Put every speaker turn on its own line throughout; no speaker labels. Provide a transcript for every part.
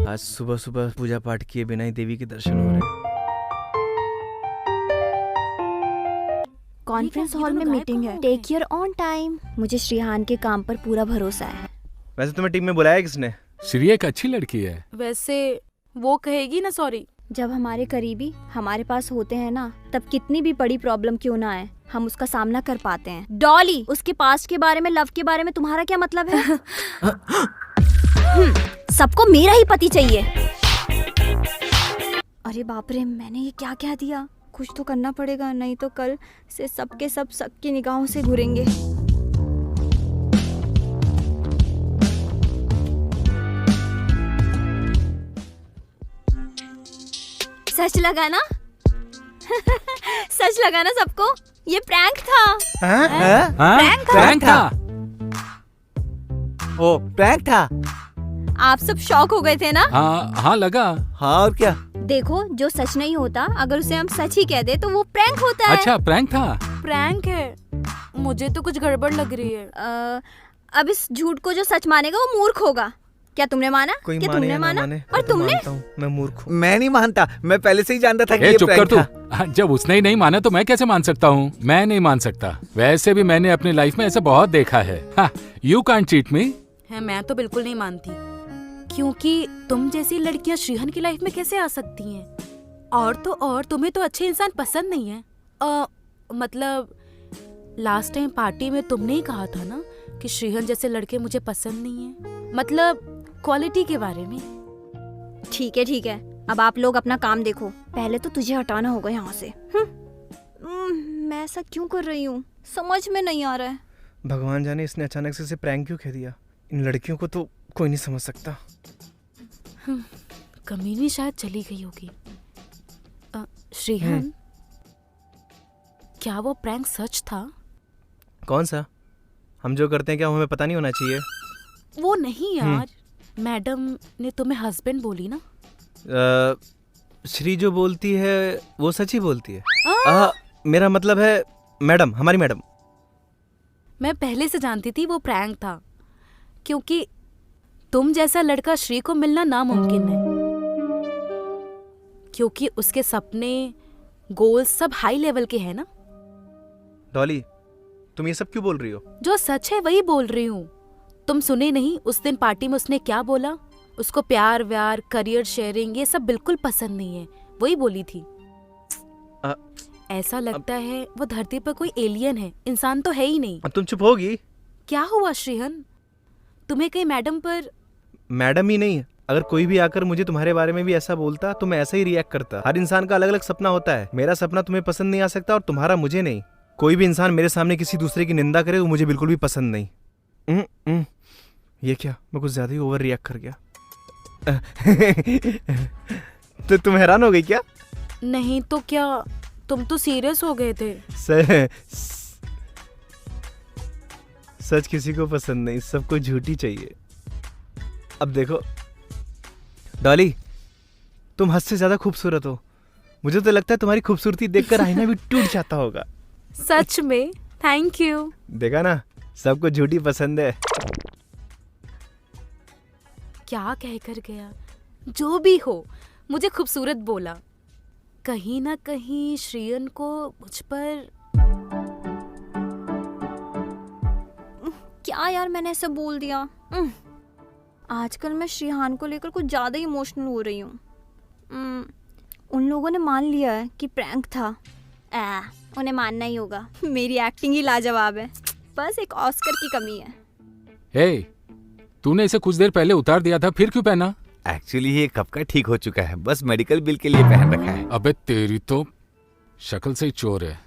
आज सुबह सुबह पूजा पाठ किए बिना ही देवी के दर्शन हो रहे हैं।
कॉन्फ्रेंस हॉल में मीटिंग है। Take your own time. मुझे श्रीहान के काम पर पूरा भरोसा है।
वैसे तुम्हें टीम में बुलाया किसने?
श्री एक अच्छी लड़की है।
वैसे वो कहेगी ना सॉरी।
जब हमारे करीबी हमारे पास होते हैं ना, तब कितनी भी बड़ी प्रॉब्लम क्यों ना आए, हम उसका सामना कर पाते हैं। डॉली, उसके पास्ट के बारे में, लव के बारे में तुम्हारा क्या मतलब है? सबको मेरा ही पति चाहिए। अरे बाप रे, मैंने ये क्या कह दिया? कुछ तो करना पड़ेगा, नहीं तो कल से सबके सब सबकी निगाहों से घूरेंगे। सच लगा ना? सच लगा ना सबको? ये प्रैंक था।
प्रैंक था।
ओ प्रैंक था।
आप सब शॉक हो गए थे ना?
हाँ लगा।
हाँ और क्या?
देखो, जो सच नहीं होता अगर उसे हम सच ही कह दे तो वो प्रैंक होता है।
अच्छा प्रैंक था।
प्रैंक है। मुझे तो कुछ गड़बड़ लग रही है।
अब इस झूठ को जो सच मानेगा वो मूर्ख होगा। क्या तुमने माना?
कोई
क्या
माने
तुमने
या ना
माना?
माने,
और
मैं तो
तुमने?
मानता हूँ, मैं मूर्ख हूँ।
मैं नहीं मानता, मैं पहले से ही जानता था कि
ए
ये
चुप कर
प्रैंक
तू।
था।
जब उसने ही नहीं माना तो मैं कैसे मान सकता हूँ? मैं नहीं मान सकता। वैसे भी मैंने अपनी लाइफ में ऐसा बहुत देखा है। यू कांट चीट मी।
है, मैं तो बिल्कुल नहीं मानती, क्योंकि तुम जैसी लड़कियां श्रीहन की लाइफ में कैसे आ सकती हैं? और तो और तुम्हें तो अच्छे इंसान पसंद नहीं है। मतलब लास्ट टाइम पार्टी में तुमने ही कहा था ना कि श्रीहन जैसे लड़के मुझे पसंद नहीं है, मतलब क्वालिटी के बारे में।
ठीक है, अब आप लोग अपना काम देखो। पहले तो तुझे हटाना होगा यहाँ से। मैं ऐसा क्यों कर रही हूँ, समझ में नहीं आ रहा है।
भगवान जाने इसने अचानक से प्रैंक क्यों कह दिया। इन लड़कियों को तो कोई नहीं समझ सकता।
कमीनी शायद चली गई होगी। श्रीहन, क्या वो प्रैंक सच था?
कौन सा? हम जो करते हैं क्या हमें पता नहीं होना चाहिए?
वो नहीं यार, मैडम ने तुम्हें हस्बैंड बोली ना।
श्री जो बोलती है वो सच ही बोलती है। मेरा मतलब है मैडम, हमारी मैडम।
मैं पहले से जानती थी वो प्रैंक था, क्योंकि तुम जैसा लड़का श्री को मिलना नामुमकिन है, क्योंकि उसके सपने, गोल सब हाई लेवल के हैं ना।
डॉली, तुम ये सब क्यों बोल रही हो?
जो सच है वही बोल रही हूँ। तुम सुने नहीं उस दिन पार्टी में उसने क्या बोला? उसको प्यार व्यार, करियर शेयरिंग ये सब बिल्कुल पसंद नहीं है, वही बोली थी। ऐसा लगता है वो धरती पर कोई एलियन है, इंसान तो है ही नहीं।
अब तुम चुप होगी?
क्या हुआ श्रीहन, तुम्हें कहीं मैडम पर?
मैडम ही नहीं, अगर कोई भी आकर मुझे तुम्हारे बारे में भी ऐसा बोलता तो मैं ऐसा ही रिएक्ट करता। हर इंसान का अलग अलग सपना होता है। मेरा सपना तुम्हें पसंद नहीं आ सकता और तुम्हारा मुझे नहीं। कोई भी इंसान मेरे सामने किसी दूसरे की निंदा करे वो मुझे बिल्कुल भी पसंद नहीं। ये क्या, मैं कुछ ज्यादा ही ओवर रिएक्ट कर गया। तो तुम हैरान हो गई क्या?
नहीं तो क्या, तुम तो सीरियस हो गए थे।
सच किसी को पसंद नहीं, सबको झूठी चाहिए। अब देखो डॉली, तुम हद से ज्यादा खूबसूरत हो। मुझे तो लगता है तुम्हारी खूबसूरती देखकर आईना भी टूट जाता होगा।
सच में? Thank you.
देखा ना, सबको झूठी पसंद है।
क्या कहकर गया? जो भी हो, मुझे खूबसूरत बोला। कहीं ना कहीं श्रीयन को मुझ पर।
क्या यार, मैंने ऐसा बोल दिया। आजकल मैं श्रीहान को लेकर कुछ ज्यादा ही इमोशनल हो रही हूँ। उन लोगों ने मान लिया है कि प्रैंक था। उन्हें मानना ही होगा, मेरी एक्टिंग ही लाजवाब है। बस एक ऑस्कर की कमी है।
हे, तूने इसे कुछ देर पहले उतार दिया था, फिर क्यों पहना?
एक्चुअली ये कब का ठीक हो चुका है, बस मेडिकल बिल के लिए पहन रखा है।
अबे तेरी तो शक्ल से ही चोर है।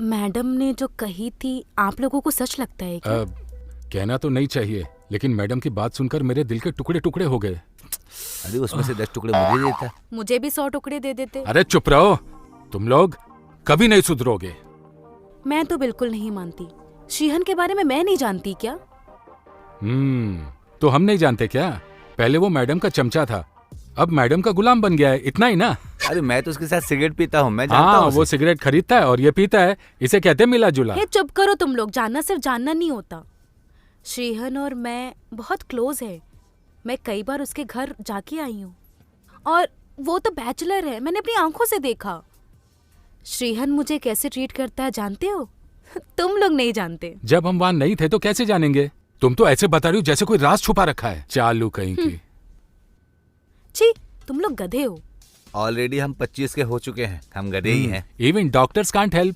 मैडम ने जो कही थी, आप लोगों को सच लगता है क्या?
कहना तो नहीं चाहिए, लेकिन मैडम की बात सुनकर मेरे दिल के टुकड़े टुकड़े हो गए।
अरे उसमें से 10 टुकड़े मुझे देता।
मुझे भी 100 टुकड़े दे देते।
अरे चुप रहो, तुम लोग कभी नहीं सुधरोगे।
मैं तो बिल्कुल नहीं मानती। श्रीहन के बारे में मैं नहीं जानती क्या?
तो हम नहीं जानते क्या? पहले वो मैडम का चमचा था, अब मैडम का गुलाम बन गया है, इतना ही ना।
अरे मैं तो उसके साथ सिगरेट पीता हूँ, मैं जानता हूँ।
वो सिगरेट खरीदता है और ये पीता है, इसे कहते हैं मिला जुला।
चुप करो तुम लोग, जानना सिर्फ जानना नहीं होता। श्रीहन और मैं बहुत क्लोज है। मैं कई बार उसके घर जाके आई हूँ और वो तो बैचलर है, मैंने अपनी आंखों से देखा। श्रीहन मुझे कैसे ट्रीट करता है जानते हो? तुम लोग नहीं जानते।
जब हम वहां नहीं थे तो कैसे जानेंगे? तुम तो ऐसे बता रही हो जैसे कोई राज छुपा रखा है। चालू कहीं की।
छी, तुम लोग गधे हो।
ऑलरेडी हम 25 के हो चुके हैं, हम गधे ही हैं।
Even doctors can't help.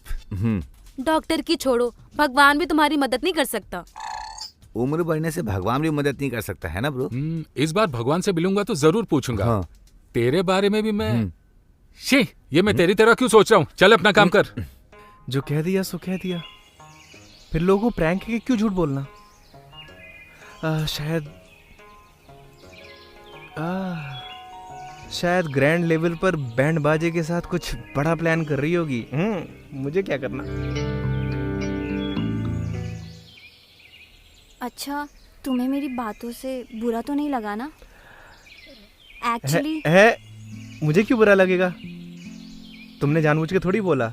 Doctor की छोड़ो, भगवान भी तुम्हारी मदद नहीं कर सकता।
उम्र बढ़ने से भगवान भी मदद नहीं कर सकता है ना ब्रो।
इस बार भगवान से मिलूंगा तो जरूर पूछूंगा।
हाँ।
तेरे बारे में भी मैं शी, ये मैं तेरी तरह क्यों सोच रहा हूँ? चल अपना काम कर।
जो कह दिया सो कह दिया, फिर लोगों को प्रैंक के क्यों झूठ बोलना? शायद ग्रैंड लेवल पर बैंड बाजे के साथ कुछ बड़ा प्लान कर रही होगी। मुझे क्या करना।
अच्छा, तुम्हें मेरी बातों से बुरा तो नहीं लगा ना? एक्चुअली
है मुझे क्यों बुरा लगेगा? तुमने जानबूझ के थोड़ी बोला।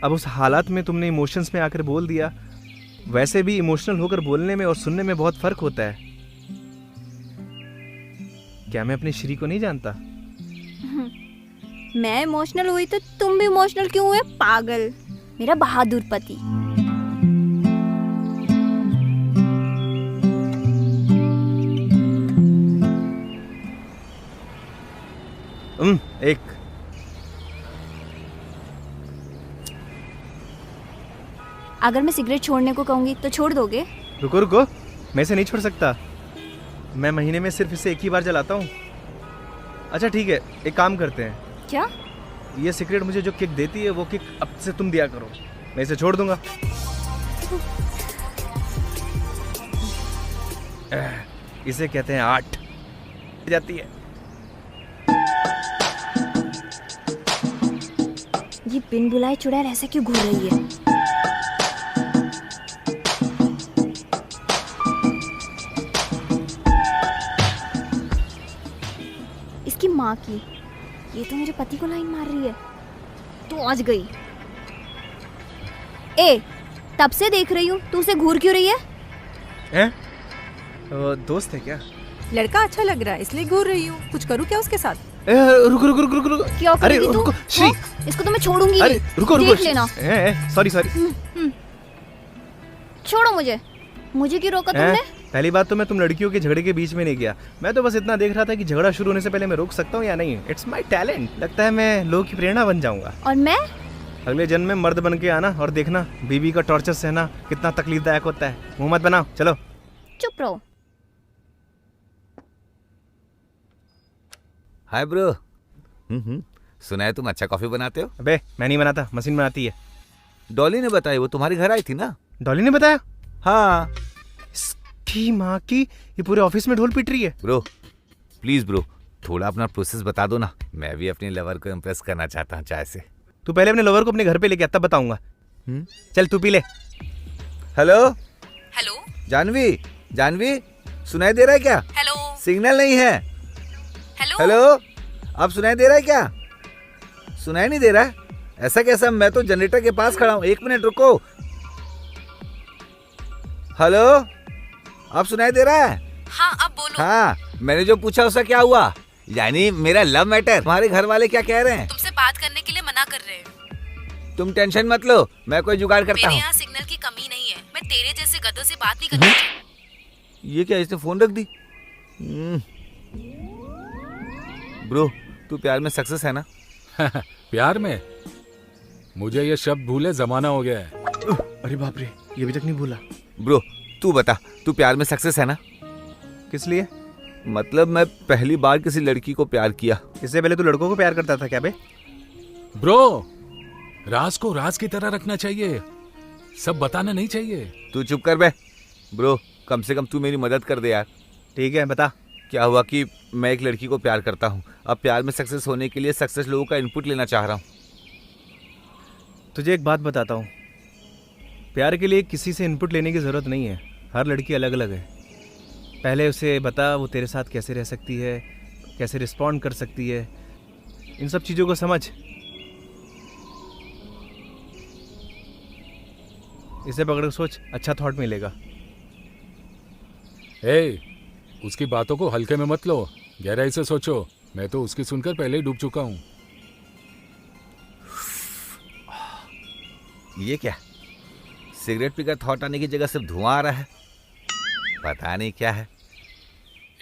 अब उस हालात में तुमने इमोशंस में आकर बोल दिया। वैसे भी इमोशनल होकर बोलने में और सुनने में बहुत फर्क होता है। क्या मैं अपनी श्री को नहीं जानता?
मैं इमोशनल हुई तो तुम भी इमोशनल क्यों हुए पागल? मेरा बहादुर पति।
एक
अगर मैं सिगरेट छोड़ने को कहूंगी तो छोड़ दोगे?
रुको रुको, मैं इसे नहीं छोड़ सकता। मैं महीने में सिर्फ इसे एक ही बार जलाता हूँ। अच्छा ठीक है, एक काम करते हैं।
क्या?
ये सिगरेट मुझे जो किक देती है वो किक अब से तुम दिया करो। मैं इसे छोड़ दूंगा। इसे कहते हैं 8 जाती है।
ये बिन बुलाए चुड़ैल ऐसे क्यों घूर रही है? इसकी माँ की, ये तो मेरे पति को लाइन मार रही है। तू आज गई। ए, तब से देख रही हूँ, तू उसे घूर क्यों रही है?
हैं? दोस्त है क्या?
लड़का अच्छा लग रहा है इसलिए घूर रही हूँ। कुछ करूँ क्या उसके साथ?
रुको रुको रुको रुको रुको।
क्या
अरे
करेगी तू?
रुको श्री।
हाँ? इसको तो मैं छोड़ूंगी
अरे
नहीं।
रुको रुको।
देख लेना।
Sorry sorry.
छोड़ो मुझे क्यों रोका तुमने?
पहली बात तो मैं तुम लड़कियों के झगड़े के बीच में नहीं गया। मैं तो बस इतना देख रहा था कि झगड़ा शुरू होने से पहले मैं रोक सकता हूँ या नहीं। It's my talent. लगता है मैं लोगों की प्रेरणा बन जाऊंगा।
और मैं?
अगले जन्म में मर्द बन के आना और देखना बीवी का टॉर्चर सहना कितना तकलीफदायक होता है। मुंह मत बनाओ, चलो।
चुप रहो।
Hi bro. सुना है तुम अच्छा कॉफी बनाते हो।
अबे मैं नहीं बनाता, मशीन बनाती है।
डॉली ने बताई, वो तुम्हारी घर आई थी ना।
डॉली ने बताया?
हाँ
इसकी माँ की, ये पूरे ऑफिस में ढोल पीट रही है।
ब्रो, प्लीज ब्रो, थोड़ा अपना प्रोसेस बता दो ना। मैं भी अपनी लवर को इम्प्रेस करना चाहता हूँ चाय से।
तू पहले अपने लवर को अपने घर पे लेके आ, तब बताऊंगा। चल तू पी ले।
हेलो
हेलो
जानवी, जानवी सुनाई दे रहा है क्या?
हेलो
सिग्नल नहीं है।
हेलो
हेलो, अब सुनाई दे रहा है क्या? सुनाई नहीं दे रहा है? ऐसा कैसा? मैं तो जनरेटर के पास खड़ा हूँ। 1 मिनट रुको। हेलो, अब सुनाई दे रहा है?
हाँ अब बोलो।
हाँ, मैंने जो पूछा उसका क्या हुआ? यानी मेरा लव मैटर तुम्हारे घर वाले क्या कह रहे हैं?
तुमसे बात करने के लिए मना कर रहे हैं।
तुम टेंशन मत लो, मैं कोई जुगाड़ करता
मेरे
हूँ।
यहाँ सिग्नल की कमी नहीं है। मैं तेरे जैसे गधों से बात नहीं करती।
ये क्या, इसने फोन रख दी? ब्रो, तू प्यार में सक्सेस है ना?
प्यार में? मुझे ये शब्द भूले जमाना हो गया है।
अरे बाप रे, ये भी तक नहीं भूला।
ब्रो तू बता, तू प्यार में सक्सेस है ना?
किस लिए?
मतलब मैं पहली बार किसी लड़की को प्यार किया।
इससे पहले तू लड़कों को प्यार करता था क्या बे?
ब्रो, राज को राज की तरह रखना चाहिए, सब बताना नहीं चाहिए।
तू चुप कर बे। ब्रो कम से कम तू मेरी मदद कर दे यार।
ठीक है बता।
क्या हुआ कि मैं एक लड़की को प्यार करता हूँ। अब प्यार में सक्सेस होने के लिए सक्सेस लोगों का इनपुट लेना चाह रहा हूँ।
तुझे एक बात बताता हूँ, प्यार के लिए किसी से इनपुट लेने की ज़रूरत नहीं है। हर लड़की अलग अलग है। पहले उसे बता वो तेरे साथ कैसे रह सकती है, कैसे रिस्पॉन्ड कर सकती है, इन सब चीज़ों को समझ। इसे पकड़ के सोच, अच्छा थॉट मिलेगा।
ए, उसकी बातों को हल्के में मत लो, गहराई से सोचो। मैं तो उसकी सुनकर पहले ही डूब चुका हूँ।
ये क्या, सिगरेट पीकर थॉट आने की जगह सिर्फ धुआं आ रहा है, पता नहीं क्या है।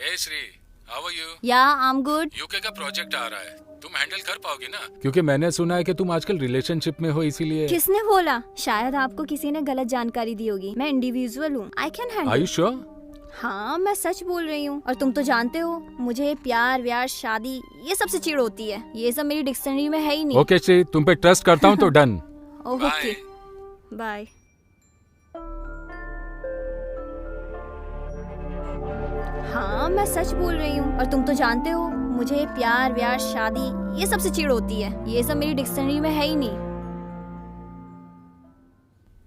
ए श्री, हाउ आर यू?
या आई एम गुड।
यूके का प्रोजेक्ट आ रहा है, तुम हैंडल कर पाओगे ना? क्योंकि मैंने सुना है कि तुम आजकल रिलेशनशिप में हो, इसीलिए।
किसने बोला? शायद आपको किसी ने गलत जानकारी दी होगी। मैं इंडिविजुअल हूँ, I can
are
handle.
You sure?
हाँ, मैं सच बोल रही हूँ। और तुम तो जानते हो, मुझे प्यार व्यार शादी ये सबसे चिढ़ होती है। ये सब मेरी डिक्शनरी में है ही नहीं।
ओके श्री, तुम पे ट्रस्ट करता हूँ तो डन।
Okay, bye. हाँ, मैं सच बोल रही हूँ। और तुम तो जानते हो, मुझे प्यार व्यार शादी ये सबसे चिढ़ होती है। ये सब मेरी डिक्शनरी में है ही नहीं।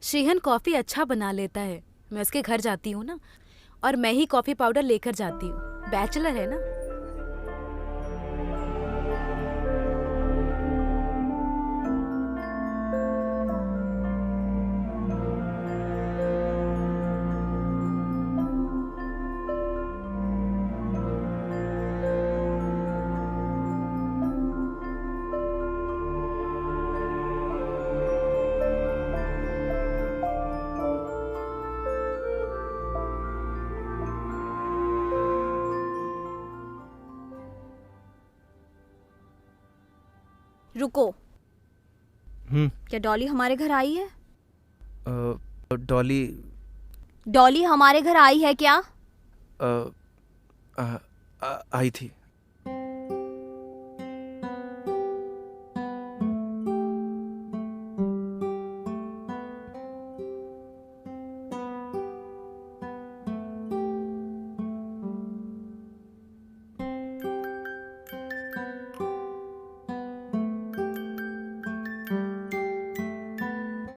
श्रीहन कॉफी अच्छा बना लेता है। मैं उसके घर जाती हूँ ना, और मैं ही कॉफी पाउडर लेकर जाती हूँ। बैचलर है ना।
रुको, क्या डॉली हमारे घर आई है?
डॉली
डॉली हमारे घर आई है क्या?
आई थी।